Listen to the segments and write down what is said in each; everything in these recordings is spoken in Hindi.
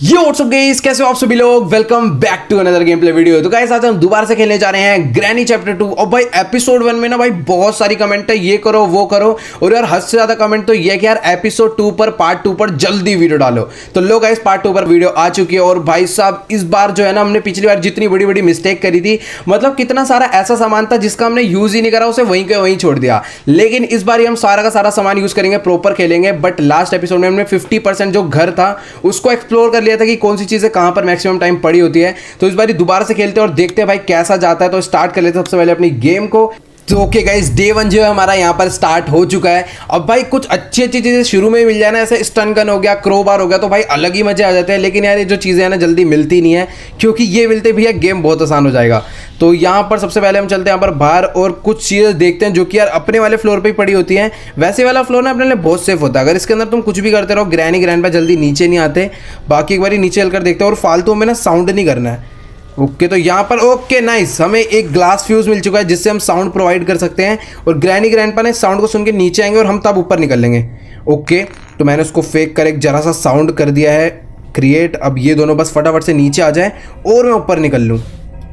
ये व्हाट्सअप गाइस, कैसे हो आप सभी लोग। Welcome back to another game play video. तो गाइस आज हम दोबारा से खेलने जा रहे हैं ग्रैनी चैप्टर 2। और भाई एपिसोड 1 में ना भाई बहुत सारी कमेंट है, ये करो वो करो। और यार हद से ज्यादा कमेंट तो ये है कि यार एपिसोड 2 पर पार्ट 2 पर जल्दी वीडियो डालो। तो लो गाइस पार्ट 2 पर वीडियो आ चुकी है। और भाई साहब इस बार जो है ना, हमने पिछली बार जितनी बड़ी बड़ी मिस्टेक करी थी, मतलब कितना सारा ऐसा सामान था जिसका हमने यूज ही नहीं करा, उसे वहीं के वहीं छोड़ दिया। लेकिन इस बार हम सारा का सारा सामान यूज करेंगे, प्रॉपर खेलेंगे। बट लास्ट एपिसोड में हमने 50% जो घर था उसको एक्सप्लोर कर लिया था कि कौन सी चीजें कहां पर मैक्सिमम टाइम पड़ी होती है। तो इस बार दोबारा से खेलते हैं और देखते हैं भाई कैसा जाता है। तो स्टार्ट कर लेते हैं सबसे पहले अपनी गेम को। तो ओके गाइस, डे 1 जो है हमारा यहाँ पर स्टार्ट हो चुका है। अब भाई कुछ अच्छी अच्छी चीजें शुरू में ही मिल जाए ना, ऐसे स्टन गन हो गया, क्रोबार हो गया, तो भाई अलग ही मजे आ जाते हैं। लेकिन यार ये जो चीजें हैं ना जल्दी मिलती नहीं है, क्योंकि ये मिलते भी है गेम बहुत आसान हो जाएगा। तो यहाँ पर सबसे पहले हम चलते हैं यहाँ पर बाहर और कुछ चीजें देखते हैं जो कि यार अपने वाले फ्लोर पे ही पड़ी होती हैं। वैसे वाला फ्लोर ना अपने लिए बहुत सेफ होता है। अगर इसके अंदर तुम कुछ भी करते रहो, ग्रैनी ग्रैंडपा जल्दी नीचे नहीं आते। बाकी एक बार नीचे चलकर देखते हैं और फालतू में ना साउंड नहीं करना है। ओके तो यहाँ पर ओके नाइस, हमें एक ग्लास फ्यूज मिल चुका है जिससे हम साउंड प्रोवाइड कर सकते हैं। और ग्रैनी ग्रैंडपा ने साउंड को सुन के नीचे आएंगे और हम तब ऊपर निकल लेंगे। ओके तो मैंने उसको फेंक कर एक जरा सा साउंड कर दिया है क्रिएट। अब ये दोनों बस फटाफट से नीचे आ जाए और मैं ऊपर निकल लूँ।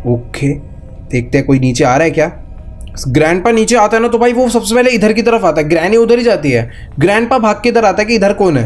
ओके देखते हैं कोई नीचे आ रहा है क्या। ग्रैंडपा नीचे आता है ना तो भाई वो सबसे पहले इधर की तरफ आता है, ग्रैनी उधर ही जाती है। ग्रैंडपा भाग के इधर आता है कि इधर कौन है।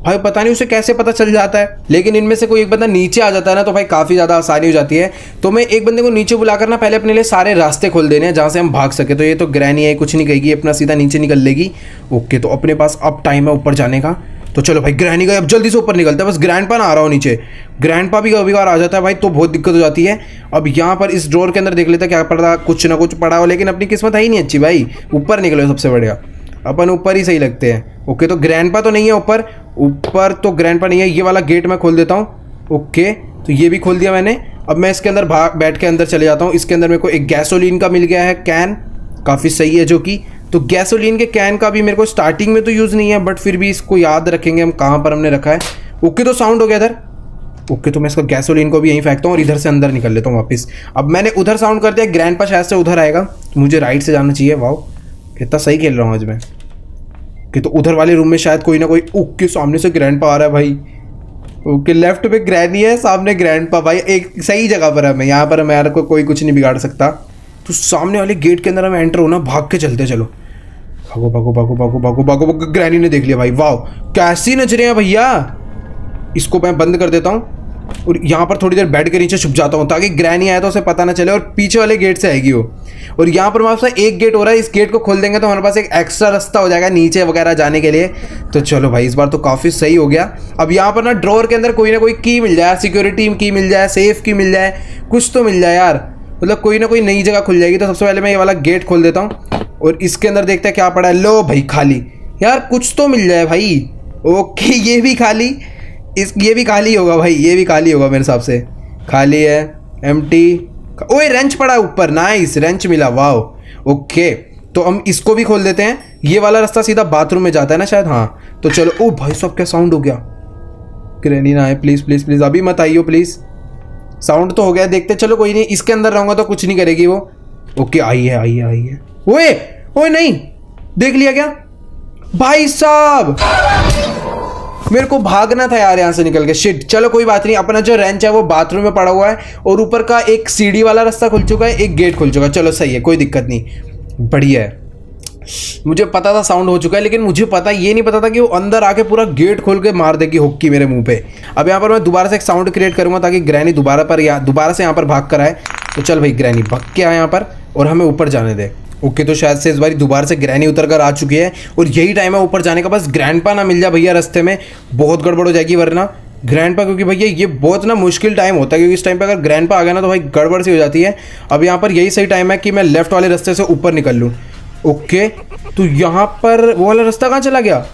भाई पता नहीं उसे कैसे पता चल जाता है। लेकिन इनमें से कोई एक बंदा नीचे आ जाता है ना तो भाई काफ़ी ज़्यादा आसानी हो जाती है। तो मैं एक बंदे को नीचे बुलाकर ना पहले अपने लिए सारे रास्ते खोल देने हैं जहाँ से हम भाग सके। तो ये तो ग्रैनी है, कुछ नहीं कहेगी, अपना सीधा नीचे निकल लेगी। ओके तो अपने पास अब टाइम है ऊपर जाने का। तो चलो भाई ग्रैनी का अब जल्दी से ऊपर निकलता है, बस ग्रैंडपा ना आ रहा हो नीचे। ग्रैंडपा भी कभी बार आ जाता है भाई तो बहुत दिक्कत हो जाती है। अब यहाँ पर इस ड्रॉर के अंदर देख लेता क्या पड़ा, कुछ ना कुछ पड़ा हो। लेकिन अपनी किस्मत है ही नहीं अच्छी भाई, ऊपर निकलो सबसे बढ़िया। अपन ऊपर ही सही लगते हैं। ओके तो ग्रैंडपा तो नहीं है ऊपर, ऊपर तो ग्रैंडपा नहीं है। ये वाला गेट मैं खोल देता हूँ। ओके तो ये भी खोल दिया मैंने। अब मैं इसके अंदर बैठ के अंदर चले जाता हूँ। इसके अंदर मेरे को एक गैसोलीन का मिल गया है कैन, काफ़ी सही है जो कि। तो गैसोलीन के कैन का भी मेरे को स्टार्टिंग में तो यूज़ नहीं है, बट फिर भी इसको याद रखेंगे हम कहाँ पर हमने रखा है। ओके तो साउंड हो गया इधर। ओके तो मैं इसका गैसोलीन को भी यहीं फेंकता हूँ और इधर से अंदर निकल लेता हूँ वापस। अब मैंने उधर साउंड कर दिया, ग्रैंडपा शायद से उधर आएगा, मुझे राइट से जाना चाहिए। वाओ कितना सही खेल रहा हूँ आज मैं। कि तो उधर वाले रूम में शायद कोई ना कोई। ओके सामने से ग्रैंडपा आ रहा है भाई। ओके लेफ्ट पे ग्रैनी है, सामने ग्रैंडपा। भाई एक सही जगह पर है मैं, यहाँ पर मैं को कोई कुछ नहीं बिगाड़ सकता। तो सामने वाले गेट के अंदर हम एंटर होना, भाग के चलते चलो। भागो भागो भागो भागो भागो भागो। ग्रैनी ने देख लिया भाई, वाह कैसी नजरें हैं भैया। इसको मैं बंद कर देता हूँ और यहाँ पर थोड़ी देर बेड के नीचे छुप जाता हूँ ताकि ग्रैनी आए तो उसे पता ना चले। और पीछे वाले गेट से आएगी वो। और यहाँ पर हमारे पास एक गेट हो रहा है, इस गेट को खोल देंगे तो हमारे पास एक एक्स्ट्रा रास्ता हो जाएगा नीचे वगैरह जाने के लिए। तो चलो भाई इस बार तो काफ़ी सही हो गया। अब यहाँ पर ना ड्रॉअर के अंदर कोई ना कोई की मिल जाए, सिक्योरिटी की मिल जाए, सेफ की मिल जाए, कुछ तो मिल जाए यार। मतलब कोई ना कोई नई जगह खुल जाएगी। तो सबसे पहले मैं ये वाला गेट खोल देता हूँ और इसके अंदर देखते हैं क्या पड़ा है। लो भाई खाली, यार कुछ तो मिल जाए भाई। ओके ये भी खाली, ये भी खाली होगा भाई, ये भी खाली होगा मेरे हिसाब से। खाली है, एम्प्टी। ओए रेंच पड़ा ऊपर, नाइस रेंच मिला, वाह। ओके तो हम इसको भी खोल देते हैं। ये वाला रास्ता सीधा बाथरूम में जाता है ना शायद, हाँ। तो चलो। ओ भाई साहब क्या साउंड हो गया। ग्रैनी ना आए प्लीज़ प्लीज़ प्लीज़, अभी मत आइयो प्लीज़। साउंड तो हो गया, देखते चलो। कोई नहीं, इसके अंदर रहूँगा तो कुछ नहीं करेगी वो। ओके आई है आई है आई है। ओए ओए नहीं, देख लिया क्या भाई साहब। मेरे को भागना था यार यहाँ से निकल के, शिट। चलो कोई बात नहीं, अपना जो रेंच है वो बाथरूम में पड़ा हुआ है और ऊपर का एक सीढ़ी वाला रास्ता खुल चुका है, एक गेट खुल चुका है। चलो सही है, कोई दिक्कत नहीं, बढ़िया है। मुझे पता था साउंड हो चुका है, लेकिन मुझे पता ये नहीं पता था कि वो अंदर आके पूरा गेट खोल के मार देगी हुक्की मेरे मुंह पे। अब यहाँ पर मैं दोबारा से एक साउंड क्रिएट करूँगा ताकि ग्रैनी दोबारा से यहाँ पर भाग कर आए। तो चल भाई ग्रैनी भाग के आए यहाँ पर और हमें ऊपर जाने दे। ओके तो शायद से इस बार दोबारा से ग्रैनी उतर कर आ चुकी है और यही टाइम है ऊपर जाने का। बस ग्रैंडपा ना मिल जाए भैया रास्ते में, बहुत गड़बड़ हो जाएगी वरना। ग्रैंडपा क्योंकि भैया ये बहुत ना मुश्किल टाइम होता है, क्योंकि इस टाइम पे अगर ग्रैंडपा आ गया ना तो भाई गड़बड़ सी हो जाती है। अब यहाँ पर यही सही टाइम है कि मैं लेफ्ट वाले रास्ते से ऊपर निकल लूँ। ओके तो यहाँ पर वो वाला रास्ता कहाँ चला गया।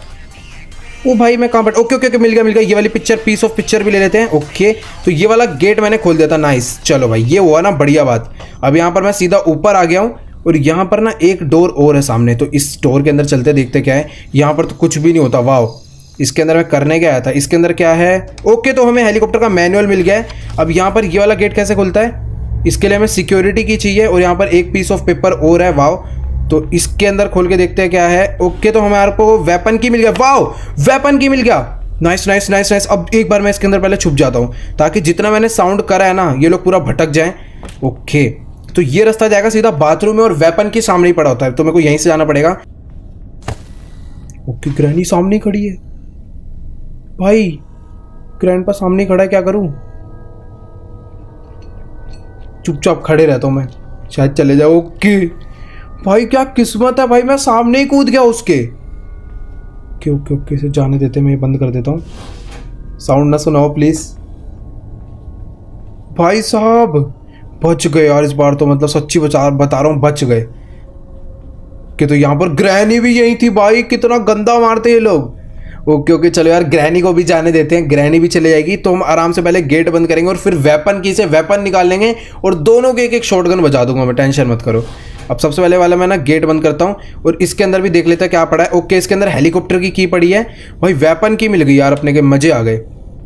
ओ भाई मैं कहाँ पर। ओके ओके ओके मिल गया। ये वाली पिक्चर, पीस ऑफ पिक्चर भी ले लेते हैं। ओके तो ये वाला गेट मैंने खोल दिया था, नाइस। चलो भाई ये हुआ ना बढ़िया बात। अब यहाँ पर मैं सीधा ऊपर आ गया हूँ और यहाँ पर ना एक डोर और है सामने। तो इस डोर के अंदर चलते देखते क्या है। यहाँ पर तो कुछ भी नहीं होता, वाह। इसके अंदर मैं करने क्या आया था, इसके अंदर क्या है। ओके तो हमें हेलीकॉप्टर का मैनुअल मिल गया है। अब यहाँ पर ये वाला गेट कैसे खुलता है, इसके लिए हमें सिक्योरिटी की चाहिए और यहाँ पर एक पीस ऑफ पेपर और है, वाह। तो इसके अंदर खोल के देखते हैं क्या है। ओके तो हमारे को वेपन की मिल गया, वाओ वेपन की मिल गया। Nice nice nice nice. अब एक बार मैं इसके अंदर पहले छुप जाता हूँ ताकि जितना मैंने साउंड करा है ना ये लोग पूरा भटक जाएं। ओके तो ये रास्ता जाएगा सीधा बाथरूम में और वेपन के सामने ही पड़ा होता है, तो मेरे को यहीं से जाना पड़ेगा। ओके ग्रैनी सामने खड़ी है भाई, ग्रैंडपा सामने खड़ा है, क्या करूं? चुपचाप खड़े रहता हूं मैं, शायद चले जाओ। ओके भाई क्या किस्मत है भाई, मैं सामने ही कूद गया उसके। ओके ओके ओके इसे जाने देते, मैं ये बंद कर देता हूँ, साउंड ना सुनाओ प्लीज। भाई साहब बच गए यार इस बार तो, मतलब सच्ची बता रहा हूँ बच गए। कि तो यहाँ पर ग्रैनी भी यही थी भाई, कितना गंदा मारते ये लोग। ओके ओके चलो यार ग्रैनी को भी जाने देते हैं, ग्रैनी भी चले जाएगी तो हम आराम से पहले गेट बंद करेंगे और फिर वेपन की से वेपन निकाल लेंगे और दोनों के एक एक शॉटगन बजा दूंगा मैं, टेंशन मत करो। अब सबसे पहले वाला मैं ना गेट बंद करता हूँ और इसके अंदर भी देख लेता है क्या पड़ा है। ओके इसके अंदर हेलीकॉप्टर की पड़ी है भाई, वेपन की मिल गई यार अपने के, मजे आ गए।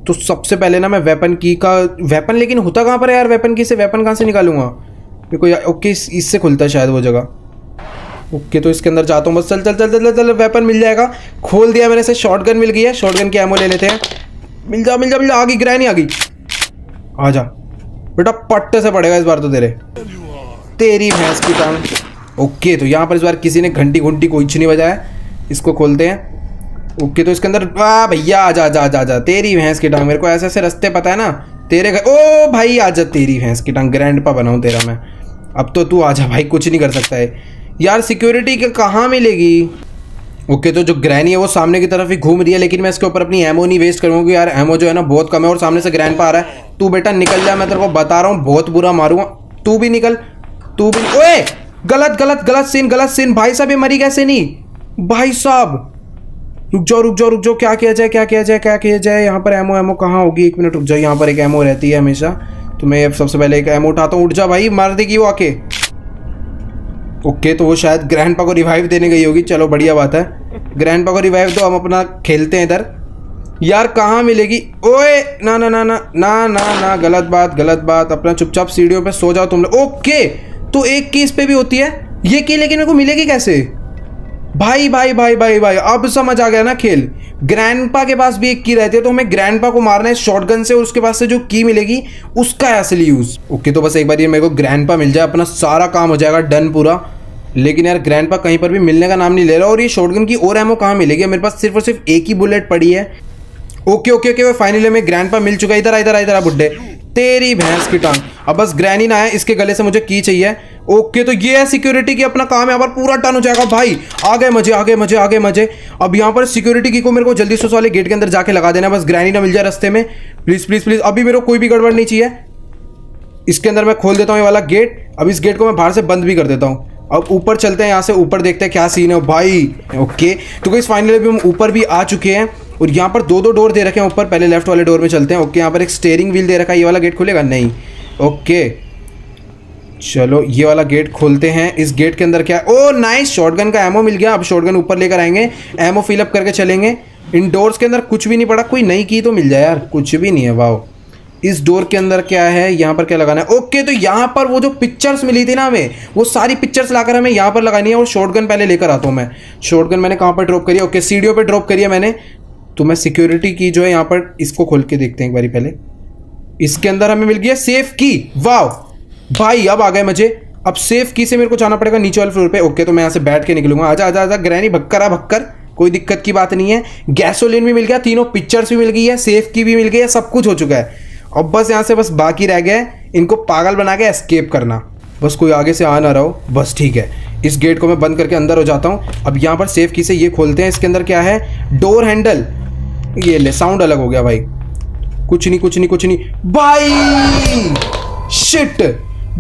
तो सबसे पहले ना मैं वेपन की का वेपन, लेकिन होता कहाँ पर है यार वेपन की से, वेपन कहाँ से निकालूंगा मेरे को यार। ओके इससे खुलता है शायद वो जगह। ओके तो इसके अंदर जाता हूँ बस, चल चल चल चल चल, वेपन मिल जाएगा। खोल दिया मैंने से, शॉटगन मिल गई है, शॉटगन की एमो ले लेते हैं। मिल जा मिल जा मिल जा, आ गई ग्रैनी आ गई। आ जा बेटा, पट्टे से पड़ेगा इस बार तो तेरी भैंस की टांग। ओके तो यहाँ पर इस बार किसी ने घंटी घंटी कुछ नहीं बजाया, इसको खोलते हैं। ओके तो इसके अंदर भैया आ जा जा जा जा, तेरी भैंस की टांग, मेरे को ऐसे ऐसे रास्ते पता है ना तेरे घर। ओ भाई आ जा, तेरी भैंस की टांग, ग्रैंडपा बनाऊँ तेरा मैं। अब तो तू आ जा भाई, कुछ नहीं कर सकता है यार, सिक्योरिटी के कहाँ मिलेगी। ओके तो जो ग्रैनी है वो सामने की तरफ ही घूम रही है, लेकिन मैं इसके ऊपर अपनी एमो नहीं वेस्ट करूँगा यार, एमो जो है ना बहुत कम है और सामने से ग्रैंडपा आ रहा है। तू बेटा निकल जा, मैं तेरे को बता रहा हूँ बहुत बुरा मारूंगा। तू भी निकल, तू भी। ओए गलत गलत गलत सीन भाई साहब, ये मरी कैसे नहीं भाई साहब। रुक जाओ रुक जाओ रुक जाओ, क्या किया जाए क्या किया जाए क्या किया जाए। यहाँ पर एमो एमो कहाँ होगी, एक मिनट रुक जाओ, यहाँ पर एक एमो रहती है हमेशा, तो मैं सबसे पहले एक एमो उठाता हूँ। उठ जा भाई, मार देगी वो आके। ओके तो वो शायद ग्रैंडपा को रिवाइव देने गई होगी, चलो बढ़िया बात है, ग्रैंडपा को रिवाइव दो, हम अपना खेलते हैं इधर। यार कहाँ मिलेगी, ओए ना ना ना ना ना ना ना, गलत बात, अपना चुपचाप सीढ़ियों पे सो जाओ तुम लोग। ओके तो एक की इस पे भी होती है ये की, लेकिन मेरे को मिलेगी कैसे भाई भाई भाई भाई भाई, अब समझ आ गया ना खेल। ग्रैंडपा के पास भी एक की रहती है, तो हमें ग्रैंडपा को मारना है शॉटगन से और उसके पास से जो की मिलेगी उसका है असली यूज। ओके तो बस एक बार ये मेरे को ग्रैंडपा मिल जाए, अपना सारा काम हो जाएगा डन पूरा। लेकिन यार ग्रैंडपा कहीं पर भी मिलने का नाम नहीं ले रहा, और ये शॉटगन की और एमो कहाँ मिलेगी, मेरे पास सिर्फ और सिर्फ एक ही बुलेट पड़ी है। ओके ओके ओके फाइनली में ग्रैंडपा मिल चुका है। इधर इधर इधर बुड्ढे, तेरी भैंस की टांग। अब बस ग्रैनी ना आए, इसके गले से मुझे की चाहिए। ओके तो ये है सिक्योरिटी की, अपना काम यहाँ पर पूरा टर्न हो जाएगा भाई। आ गए मजे आ गए मजे आ गए मजे। अब यहाँ पर सिक्योरिटी की को मेरे को जल्दी से उस वाले गेट के अंदर जाके लगा देना, बस ग्रैनी ना मिल जाए रास्ते में, प्लीज प्लीज प्लीज। अभी मेरे को कोई भी गड़बड़ नहीं चाहिए। इसके अंदर मैं खोल देता हूँ ये वाला गेट, अब इस गेट को मैं बाहर से बंद भी कर देता हूँ। अब ऊपर चलते हैं, यहाँ से ऊपर देखते हैं क्या सीन है भाई। ओके तो गाइस फाइनली भी हम ऊपर भी आ चुके हैं और यहाँ पर दो डोर दे रखे हैं ऊपर। पहले लेफ्ट वाले डोर में चलते हैं। ओके यहाँ पर एक स्टीयरिंग व्हील दे रखा है, ये वाला गेट खुलेगा नहीं। ओके चलो ये वाला गेट खोलते हैं। इस गेट के अंदर क्या है, ओ नाइस, शॉटगन का एमो मिल गया। अब शॉटगन ऊपर लेकर आएंगे, एमो फिलअप करके चलेंगे। इन डोर्स के अंदर कुछ भी नहीं पड़ा, कोई नई की तो मिल जाए यार, कुछ भी नहीं है। वाह इस डोर के अंदर क्या है, यहाँ पर क्या लगाना है। ओके तो यहाँ पर वो जो पिक्चर्स मिली थी ना हमें, वो सारी पिक्चर्स लाकर हमें यहाँ पर लगानी है। और शॉटगन पहले लेकर आता हूँ मैं। शॉटगन मैंने कहाँ पर ड्रॉप करी है, ओके सीढ़ियों पे ड्रॉप करी है मैंने। तो मैं सिक्योरिटी की जो है यहाँ पर, इसको खोल के देखते हैं एक बारी पहले। इसके अंदर हमें मिल गया सेफ की। वाह भाई अब आ गए मजे। अब सेफ की से मेरे को जाना पड़ेगा नीचे वाले फ्लोर पे। ओके तो मैं यहाँ से बैठ के निकलूंगा। आजा आजा आजा ग्रैनी, भक्कर आ भक्कर, कोई दिक्कत की बात नहीं है। गैसोलीन भी मिल गया, तीनों पिक्चर्स भी मिल गई है, सेफ की भी मिल गई है, सब कुछ हो चुका है। अब बस यहाँ से बस बाकी रह गया है इनको पागल बना के एस्केप करना। बस कोई आगे से आ ना रहो, बस ठीक है। इस गेट को मैं बंद करके अंदर हो जाता हूँ। अब यहाँ पर सेफ की से ये खोलते हैं। इसके अंदर क्या है, डोर हैंडल, ये ले, साउंड अलग हो गया भाई। कुछ नहीं कुछ नहीं कुछ नहीं भाई, शिट।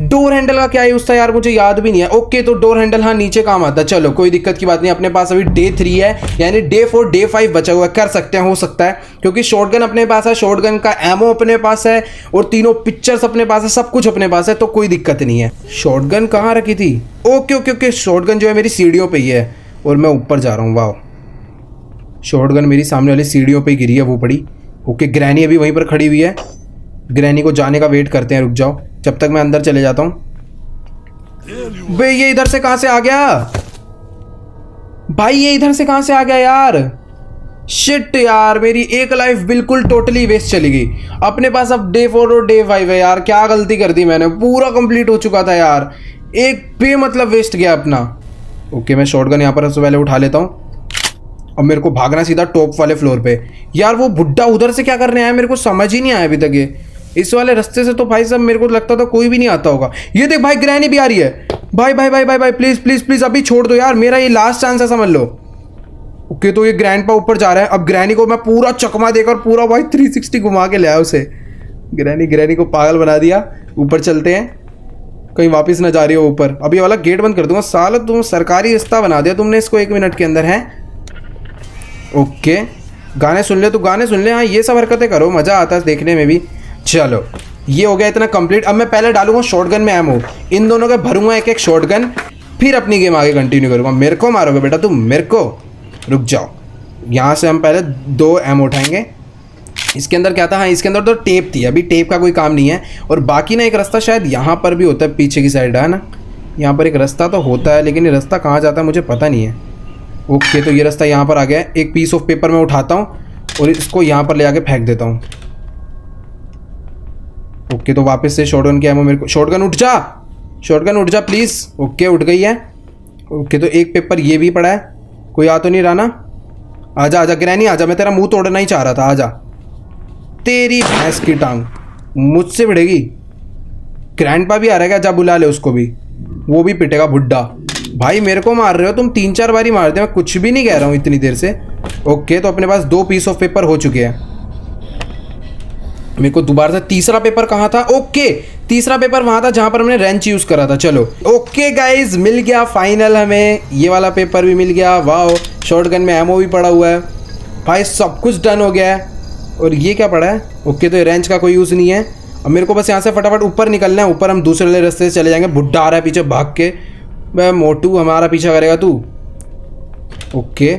डोर हैंडल का क्या यूज था यार, मुझे याद भी नहीं है। ओके तो डोर हैंडल हाँ नीचे काम आता है, चलो कोई दिक्कत की बात नहीं। अपने पास अभी डे 3 है, यानी डे 4 डे 5 बचा हुआ है, कर सकते हैं, हो सकता है, क्योंकि शॉटगन अपने पास है, शॉटगन का एमो अपने पास है और तीनों पिक्चर्स अपने पास है, सब कुछ अपने पास है, तो कोई दिक्कत नहीं है। शॉटगन कहाँ रखी थी, ओके ओके ओके, शॉटगन जो है मेरी सीढ़ियों पर ही है और मैं ऊपर जा रहा हूँ। वाह शॉटगन मेरी सामने वाली सीढ़ियों पर ही गिरी है, वो पड़ी। ओके ग्रैनी अभी वहीं पर खड़ी हुई है, ग्रैनी को जाने का वेट करते हैं, रुक जाओ जब तक मैं अंदर चले जाता हूं। बे ये इधर से कहां से आ गया भाई, ये इधर से कहां से आ गया यार। शिट यार, मेरी एक लाइफ बिल्कुल टोटली वेस्ट चली गई। अपने पास अब डे 4 और डे 5 है यार, क्या गलती कर दी मैंने। पूरा कंप्लीट हो चुका था यार, एक पे मतलब वेस्ट गया अपना। ओके, मैं शॉटगन यहाँ पर सबसे पहले उठा लेता हूँ। अब मेरे को भागना सीधा टॉप वाले फ्लोर पे। यार वो बुड्ढा उधर से क्या करने आया, मेरे को समझ ही नहीं आया अभी तक। ये इस वाले रास्ते से तो भाई साहब मेरे को लगता था कोई भी नहीं आता होगा। ये देख भाई, ग्रैनी भी आ रही है। भाई भाई भाई भाई भाई, प्लीज प्लीज प्लीज अभी छोड़ दो यार, मेरा ये लास्ट चांस है, समझ लो। ओके, तो ये ग्रैंडपा ऊपर जा रहा है। अब ग्रैनी को मैं पूरा चकमा देकर पूरा भाई 360 घुमा के ले आया उसे। ग्रैनी को पागल बना दिया। ऊपर चलते हैं, कहीं वापस ना जा रही हो ऊपर। अभी वाला गेट बंद कर दूंगा। साला तुम सरकारी रास्ता बना दिया तुमने इसको 1 मिनट के अंदर है। ओके, गाने सुन ले, तू गाने सुन ले। हाँ, ये सब हरकतें करो, मज़ा आता है देखने में भी। चलो, ये हो गया इतना कंप्लीट। अब मैं पहले डालूंगा शॉटगन में एमो, इन दोनों के भरूंगा एक एक शॉटगन, फिर अपनी गेम आगे कंटिन्यू करूंगा। मेरे को मारोगे बेटा तुम, मेरे को? रुक जाओ, यहाँ से हम पहले 2 एमो उठाएंगे। इसके अंदर क्या था? हाँ, इसके अंदर तो टेप थी। अभी टेप का कोई काम नहीं है। और बाकी ना एक रास्ता शायद यहाँ पर भी होता है, पीछे की साइड है ना, यहाँ पर एक रास्ता तो होता है, लेकिन ये रास्ता कहाँ जाता है मुझे पता नहीं है। ओके, तो ये रास्ता यहाँ पर आ गया है। एक पीस ऑफ पेपर मैं उठाता हूँ और इसको यहाँ पर ले आके फेंक देता हूँ। ओके, तो वापस से शॉटगन की एमो मेरे को। शॉटगन उठ जा, शॉटगन उठ जा प्लीज़। ओके, उठ गई है। ओके, तो एक पेपर ये भी पड़ा है। कोई आ तो नहीं रहा ना? आजा आजा ग्रैनी आजा, मैं तेरा मुंह तोड़ना ही चाह रहा था। आजा, तेरी भैंस की टांग मुझसे भिड़ेगी। ग्रैंडपा भी आ रहा है क्या? जा बुला ले उसको भी, वो भी पिटेगा बुड्ढा। भाई मेरे को मार रहे हो तुम, 3-4 बारी मारते हो, मैं कुछ भी नहीं कह रहा हूँ इतनी देर से। ओके, तो अपने पास 2 पीस ऑफ पेपर हो चुके हैं। मेरे को दोबारा से तीसरा पेपर कहाँ था? ओके, तीसरा पेपर वहाँ था जहाँ पर हमने रेंच यूज़ करा था। चलो ओके गाइज, मिल गया फाइनल हमें ये वाला पेपर भी मिल गया। वाह, शॉटगन में एमओ भी पड़ा हुआ है भाई, सब कुछ डन हो गया है। और ये क्या पड़ा है? ओके, तो रेंच का कोई यूज़ नहीं है। अब मेरे को बस यहाँ से फटाफट ऊपर निकलना है। ऊपर हम दूसरे वाले रास्ते से चले जाएंगे। बुड्ढा आ रहा है पीछे भाग के। वह मोटू हमारा पीछा करेगा तू? ओके,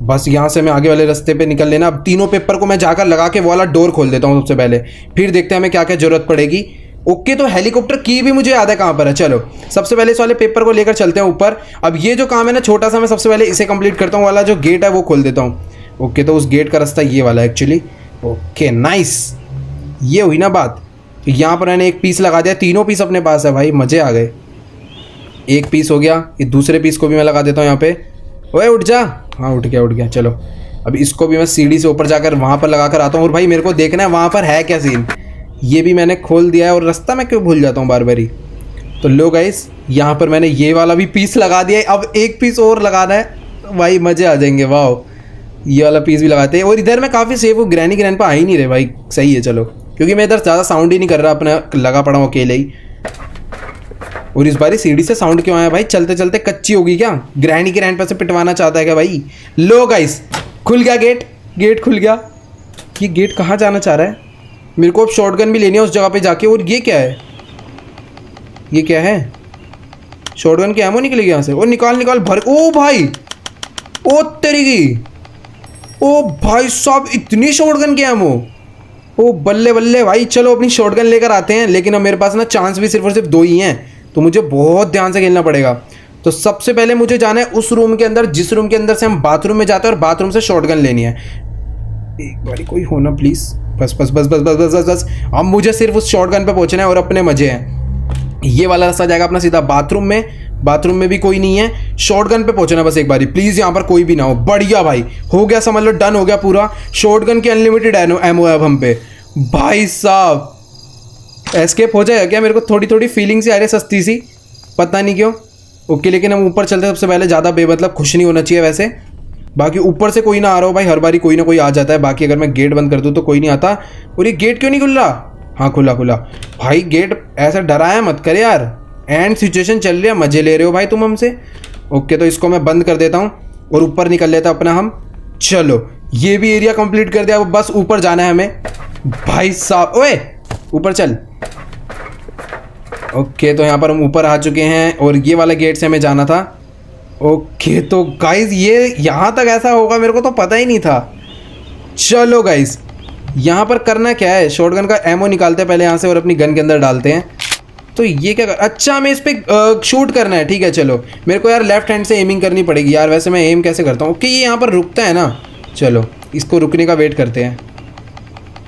बस यहाँ से मैं आगे वाले रास्ते पे निकल लेना। अब तीनों पेपर को मैं जाकर लगा के वो वाला डोर खोल देता हूँ सबसे पहले, फिर देखते हैं हमें क्या क्या जरूरत पड़ेगी। ओके, तो हेलीकॉप्टर की भी मुझे याद है कहाँ पर है। चलो सबसे पहले इस वाले पेपर को लेकर चलते हैं ऊपर। अब ये जो काम है ना छोटा सा, मैं सबसे पहले इसे कंप्लीट करता हूँ। वाला जो गेट है वो खोल देता हूँ। ओके, तो उस गेट का रास्ता ये वाला एक्चुअली। ओके नाइस, ये हुई ना बात। तो यहाँ पर मैंने एक पीस लगा दिया, तीनों पीस अपने पास है भाई, मज़े आ गए। एक पीस हो गया, ये दूसरे पीस को भी मैं लगा देता हूँ यहाँ पे। ओए उठ जा। हाँ उठ गया उठ गया। चलो अब इसको भी मैं सीढ़ी से ऊपर जाकर वहाँ पर लगा कर आता हूँ। और भाई मेरे को देखना है वहाँ पर है क्या सीन। ये भी मैंने खोल दिया है। और रास्ता मैं क्यों भूल जाता हूँ बार बारी। तो लो गाइस, यहाँ पर मैंने ये वाला भी पीस लगा दिया है। अब एक पीस और लगाना है भाई, मज़े आ जाएंगे। वाह, ये वाला पीस भी लगाते हैं। और इधर मैं काफ़ी सेफ हूँ, ग्रैनी ग्रैंडपा आ ही नहीं रहे भाई। सही है चलो, क्योंकि मैं इधर ज़्यादा साउंड ही नहीं कर रहा, अपना लगा पड़ा हूँ अकेले ही। और इस बारी सीढ़ी से साउंड क्यों आया भाई? चलते चलते कच्ची होगी क्या? ग्रैनी ग्रैंडपा से पिटवाना चाहता है क्या भाई? लो गाइस, खुल गया गेट, गेट खुल गया। ये गेट कहाँ जाना चाह रहा है? मेरे को अब शॉटगन भी लेनी है उस जगह पे जाके। और ये क्या है? ये क्या है? शॉटगन की एमो निकलेगी यहाँ से। और निकाल निकाल भर। ओ भाई, ओ तेरी की, ओ भाई साहब, इतनी शॉटगन की एमो। ओ बल्ले बल्ले भाई। चलो अपनी शॉटगन लेकर आते हैं। लेकिन अब मेरे पास ना चांस भी सिर्फ और सिर्फ 2 ही हैं, तो मुझे बहुत ध्यान से खेलना पड़ेगा। तो सबसे पहले मुझे जाना है उस रूम के अंदर जिस रूम के अंदर से हम बाथरूम में जाते हैं, और बाथरूम से शॉटगन लेनी है। एक बारी कोई होना प्लीज़। बस बस बस बस बस बस बस बस। अब मुझे सिर्फ उस शॉटगन पे पहुंचना है और अपने मजे हैं। ये वाला रास्ता जाएगा अपना सीधा बाथरूम में। बाथरूम में भी कोई नहीं है, शॉटगन पे पहुंचना बस एक बारी। प्लीज़ यहाँ पर कोई भी ना हो। बढ़िया भाई, हो गया, समझ लो डन हो गया पूरा। शॉटगन की अनलिमिटेड एमो है अब हम पे भाई साहब। एस्केप हो जाएगा क्या? मेरे को थोड़ी थोड़ी फीलिंग से आ रही है सस्ती सी, पता नहीं क्यों। ओके, लेकिन हम ऊपर चलते सबसे पहले। ज़्यादा बेमतलब खुश नहीं होना चाहिए वैसे। बाकी ऊपर से कोई ना आ रहा हो भाई, हर बारी कोई ना कोई आ जाता है। बाकी अगर मैं गेट बंद कर दूँ तो कोई नहीं आता। और ये गेट क्यों नहीं खुल रहा? हाँ खुला खुला भाई। गेट ऐसा डराया मत कर यार, एंड सिचुएशन चल रही है, मजे ले रहे हो भाई तुम हमसे। ओके, तो इसको मैं बंद कर देता हूँ और ऊपर निकल लेता अपना हम। चलो ये भी एरिया कंप्लीट कर दिया। अब बस ऊपर जाना है हमें भाई साहब। ओए ऊपर चल। ओके, तो यहाँ पर हम ऊपर आ चुके हैं और ये वाला गेट से हमें जाना था। ओके, तो गाइज ये यहाँ तक ऐसा होगा मेरे को तो पता ही नहीं था। चलो गाइज, यहाँ पर करना क्या है? शॉटगन का एमो निकालते हैं पहले यहाँ से और अपनी गन के अंदर डालते हैं। तो ये क्या अच्छा, हमें इस पर शूट करना है। ठीक है चलो, मेरे को यार लेफ्ट हैंड से एमिंग करनी पड़ेगी यार। वैसे मैं एम कैसे करता हूँ? ओके, ये यहाँ पर रुकता है ना, चलो इसको रुकने का वेट करते हैं।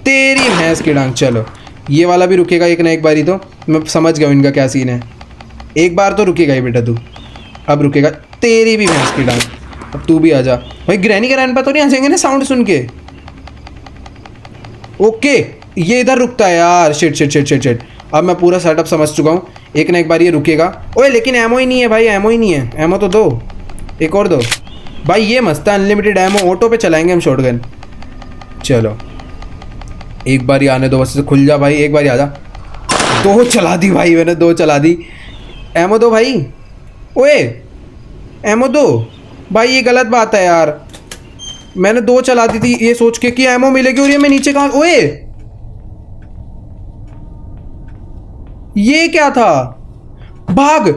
तेरी भैंस की डांग। चलो ये वाला भी रुकेगा एक ना एक बारी तो। मैं समझ गया इनका क्या सीन है। एक बार तो रुकेगा ही बेटा तू। अब रुकेगा। तेरी भी भैंस की डांग। अब तू भी आ जा भाई। ग्रैनी के रैन पर तो नहीं आ जाएंगे ना साउंड सुन के। ओके ये इधर रुकता है यार। Shit shit shit shit shit. अब मैं पूरा सेटअप समझ चुका हूँ। एक ना एक बार ये रुकेगा। ओए लेकिन एमओ ही नहीं है भाई। एमओ ही नहीं है। एमओ तो दो। एक और दो भाई। ये मस्त है अनलिमिटेड एमओ। ऑटो पे चलाएंगे हम शॉटगन। चलो एक बार ही आने दो बस। खुल जा भाई। एक बार ही आ जा। दो चला दी भाई मैंने। दो चला दी। एमओ दो भाई। ओए एमओ दो भाई। ये गलत बात है यार। मैंने दो चला दी थी ये सोच के कि एमओ मिलेगी और ये मैं नीचे कहाँ। ओए ये क्या था। भाग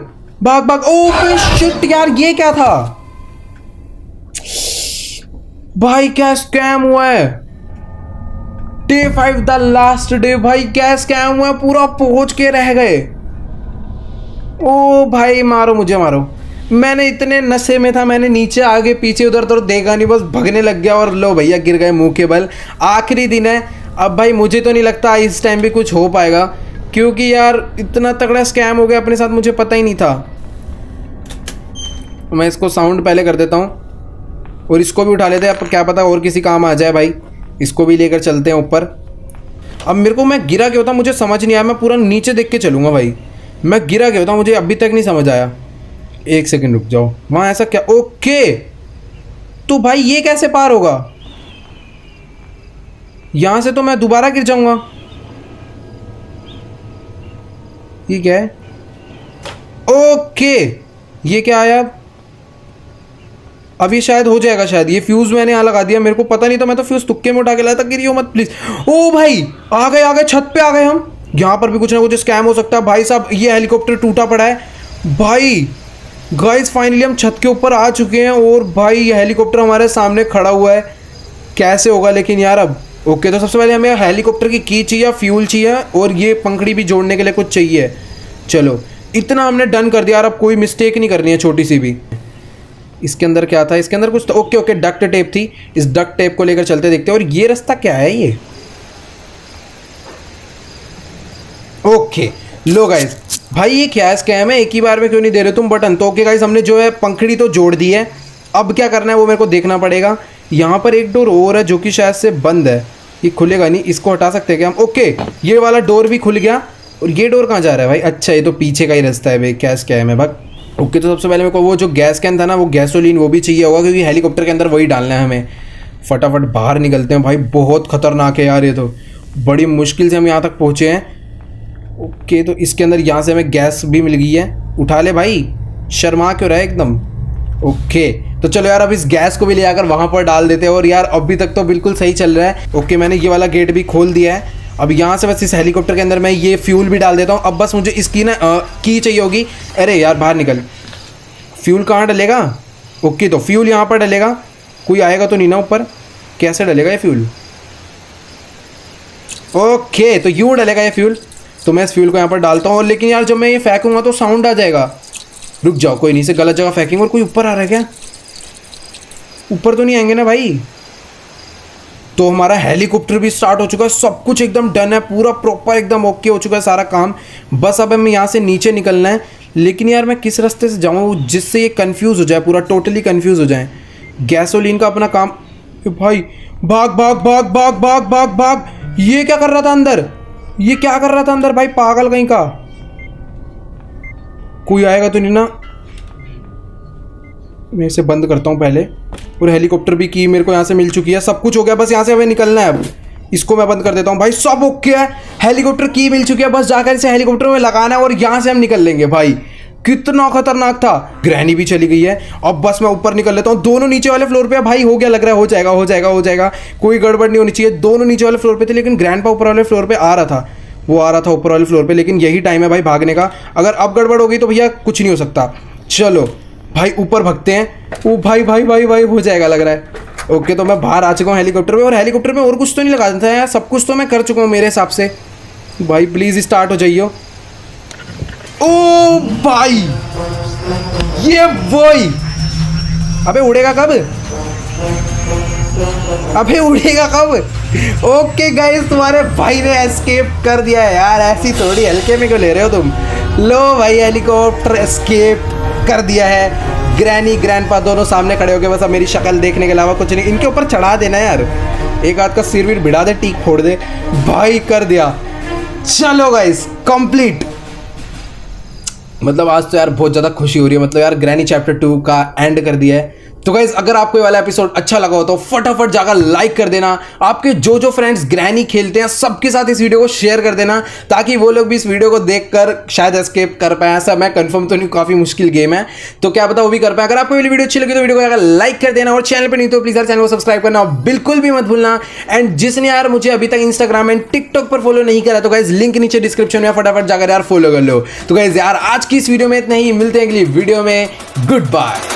भाग भाग। ओ शिट यार ये क्या था भाई। क्या स्कैम हुआ है। डे 5 द लास्ट डे भाई। क्या स्कैम हुआ है। पूरा पहुंच के रह गए। ओ भाई मारो मुझे मारो। मैंने इतने नशे में था मैंने नीचे आगे पीछे उधर उधर देखा नहीं। बस भगने लग गया और लो भैया गिर गए मुंह के बल। आखिरी दिन है। अब भाई मुझे तो नहीं लगता इस टाइम भी कुछ हो पाएगा क्योंकि यार इतना तगड़ा स्कैम हो गया अपने साथ। मुझे पता ही नहीं था। मैं इसको साउंड पहले कर देता हूँ और इसको भी उठा लेते हैं। अब क्या पता और किसी काम आ जाए भाई। इसको भी लेकर चलते हैं ऊपर। अब मेरे को मैं गिरा क्या होता मुझे समझ नहीं आया। मैं पूरा नीचे देख के चलूँगा भाई। मैं गिरा क्या होता मुझे अभी तक नहीं समझ आया। एक सेकंड रुक जाओ। वहाँ ऐसा क्या। ओके तो भाई ये कैसे पार होगा। यहाँ से तो मैं दोबारा गिर जाऊँगा। ये क्या है। ओके ये क्या आया अब ये शायद हो जाएगा। शायद ये फ्यूज़ मैंने यहाँ लगा दिया। मेरे को पता नहीं था। मैं तो फ्यूज़ तुक्के में उठा के लाया था। गिरियो मत प्लीज़। ओ भाई आ गए छत पे आ गए हम। यहाँ पर भी कुछ ना कुछ स्कैम हो सकता है भाई साहब। ये हेलीकॉप्टर टूटा पड़ा है भाई। गाइस फाइनली हम छत के ऊपर आ चुके हैं और भाई ये हेलीकॉप्टर हमारे सामने खड़ा हुआ है। कैसे होगा लेकिन यार अब। ओके तो सबसे पहले हमें हेलीकॉप्टर की चाहिए, फ्यूल चाहिए और ये पंखड़ी भी जोड़ने के लिए कुछ चाहिए। चलो इतना हमने डन कर दिया। यार अब कोई मिस्टेक नहीं करनी है छोटी सी भी। इसके अंदर क्या था। इसके अंदर कुछ ओके ओके डक्ट टेप थी। इस डक्ट टेप को लेकर चलते देखते हैं। और ये रास्ता क्या है ये। ओके लो गाइस भाई ये क्या स्कैम है। एक ही बार में क्यों नहीं दे रहे तुम बटन। तो ओके गाइस हमने जो है पंखड़ी तो जोड़ दी है। अब क्या करना है वो मेरे को देखना पड़ेगा। यहाँ पर एक डोर और है जो कि शायद से बंद है। ये खुलेगा नहीं। इसको हटा सकते हैं क्या हम। ओके ये वाला डोर भी खुल गया। और ये डोर कहाँ जा रहा है भाई। अच्छा ये तो पीछे का ही रास्ता है भाई। क्या स्कैम है भाग। ओके तो सबसे पहले मेरे को वो जो गैस कैन था ना वो गैसोलीन वो भी चाहिए होगा क्योंकि हेलीकॉप्टर के अंदर वही डालना है हमें। फटाफट बाहर निकलते हैं भाई। बहुत खतरनाक है यार ये तो। बड़ी मुश्किल से हम यहाँ तक पहुँचे हैं। ओके तो इसके अंदर यहाँ से हमें गैस भी मिल गई है। उठा ले भाई। शर्मा क्यों रहा है एकदम। ओके तो चलो यार अब इस गैस को भी ले आकर वहाँ पर डाल देते हैं। और यार अभी तक तो बिल्कुल सही चल रहा है। ओके मैंने ये वाला गेट भी खोल दिया है। अब यहाँ से बस इस हेलीकॉप्टर के अंदर मैं ये फ्यूल भी डाल देता हूँ। अब बस मुझे इसकी ना की चाहिए होगी। अरे यार बाहर निकल। फ्यूल कहाँ डलेगा। ओके तो फ्यूल यहाँ पर डलेगा। कोई आएगा तो नहीं ना ऊपर। कैसे डलेगा ये फ्यूल। ओके तो यूँ डलेगा ये फ्यूल। तो मैं इस फ्यूल को यहाँ पर डालता हूँ। लेकिन यार जब मैं ये फेंकूंगा तो साउंड आ जाएगा। रुक जाओ कोई नहीं। से गलत जगह फेंकेंगे। और कोई ऊपर आ रहा है क्या। ऊपर तो नहीं आएंगे ना भाई। तो हमारा हेलीकॉप्टर भी स्टार्ट हो चुका है। सब कुछ एकदम डन है। पूरा प्रॉपर एकदम ओके हो चुका है सारा काम। बस अब हमें यहाँ से नीचे निकलना है। लेकिन यार मैं किस रास्ते से जाऊँ जिससे ये कन्फ्यूज़ हो जाए। पूरा टोटली कन्फ्यूज़ हो जाए। गैसोलीन का अपना काम भाई। भाग भाग भाग भाग भाग भाग भाग। ये क्या कर रहा था अंदर। ये क्या कर रहा था अंदर भाई। पागल कहीं का। कोई आएगा तो नहीं ना। मैं इसे बंद करता हूँ पहले। और हेलीकॉप्टर भी की मेरे को यहाँ से मिल चुकी है। सब कुछ हो गया। बस यहाँ से हमें निकलना है अब। इसको मैं बंद कर देता हूँ भाई। सब ओके है। हेलीकॉप्टर की मिल चुकी है। बस जाकर इसे हेलीकॉप्टर में लगाना है और यहाँ से हम निकल लेंगे भाई। कितना खतरनाक था। ग्रैनी भी चली गई है। अब बस मैं ऊपर निकल लेता हूँ। दोनों नीचे वाले फ्लोर पे भाई हो गया लग रहा है। हो जाएगा हो जाएगा हो जाएगा। कोई गड़बड़ नहीं होनी चाहिए। दोनों नीचे वाले फ्लोर पे थे लेकिन ग्रैंडपा ऊपर वाले फ्लोर पे आ रहा था। वो आ रहा था ऊपर वाले फ्लोर पे। लेकिन यही टाइम है भाई भागने का। अगर अब गड़बड़ हो गई तो भैया कुछ नहीं हो सकता। चलो भाई ऊपर भगते हैं। ओ भाई भाई भाई भाई हो जाएगा लग रहा है। ओके तो मैं बाहर आ चुका हूँ हेलीकॉप्टर में। और हेलीकॉप्टर में और कुछ तो नहीं लगा देता है यार। सब कुछ तो मैं कर चुका हूँ मेरे हिसाब से। भाई प्लीज़ स्टार्ट हो जाइए। ओ भाई ये वही। अबे उड़ेगा कब। अबे उड़ेगा कब? ओके गाइस, तुम्हारे भाई ने एस्केप कर दिया है यार, ऐसी थोड़ी हल्के में क्यों ले रहे हो तुम। लो भाई, हेलीकॉप्टर एस्केप कर दिया है। ग्रैनी ग्रैंडपा दोनों सामने खड़े हो गए, बस अब मेरी शक्ल देखने के अलावा कुछ नहीं। इनके ऊपर चढ़ा देना यार, एक आध का सिर वीर भिड़ा दे, टीक फोड़ दे भाई। कर दिया। चलो गाइस, कंप्लीट। मतलब आज तो यार बहुत ज़्यादा खुशी हो रही है, मतलब यार ग्रैनी चैप्टर 2 का एंड कर दिया है। तो गाइस, अगर आपको ये वाला एपिसोड अच्छा लगा हो तो फटाफट जाकर लाइक कर देना। आपके जो फ्रेंड्स ग्रैनी खेलते हैं सबके साथ इस वीडियो को शेयर कर देना, ताकि वो लोग भी इस वीडियो को देखकर शायद एस्केप कर पाए। ऐसा मैं कंफर्म तो नहीं, काफी मुश्किल गेम है, तो क्या पता वो भी कर पाए। अगर आपको ये वीडियो अच्छी लगी तो वीडियो को जाकर लाइक कर देना, और चैनल पर नहीं तो प्लीज यार चैनल को सब्सक्राइब करना बिल्कुल भी मत भूलना। एंड जिसने यार मुझे अभी तक इंस्टाग्राम एंड टिकटॉक पर फॉलो नहीं करा तो गाइस लिंक नीचे डिस्क्रिप्शन में, फटाफट जाकर यार फॉलो कर लो। तो गाइस यार आज की इस वीडियो में इतना ही, मिलते हैं अगली वीडियो में। Good bye.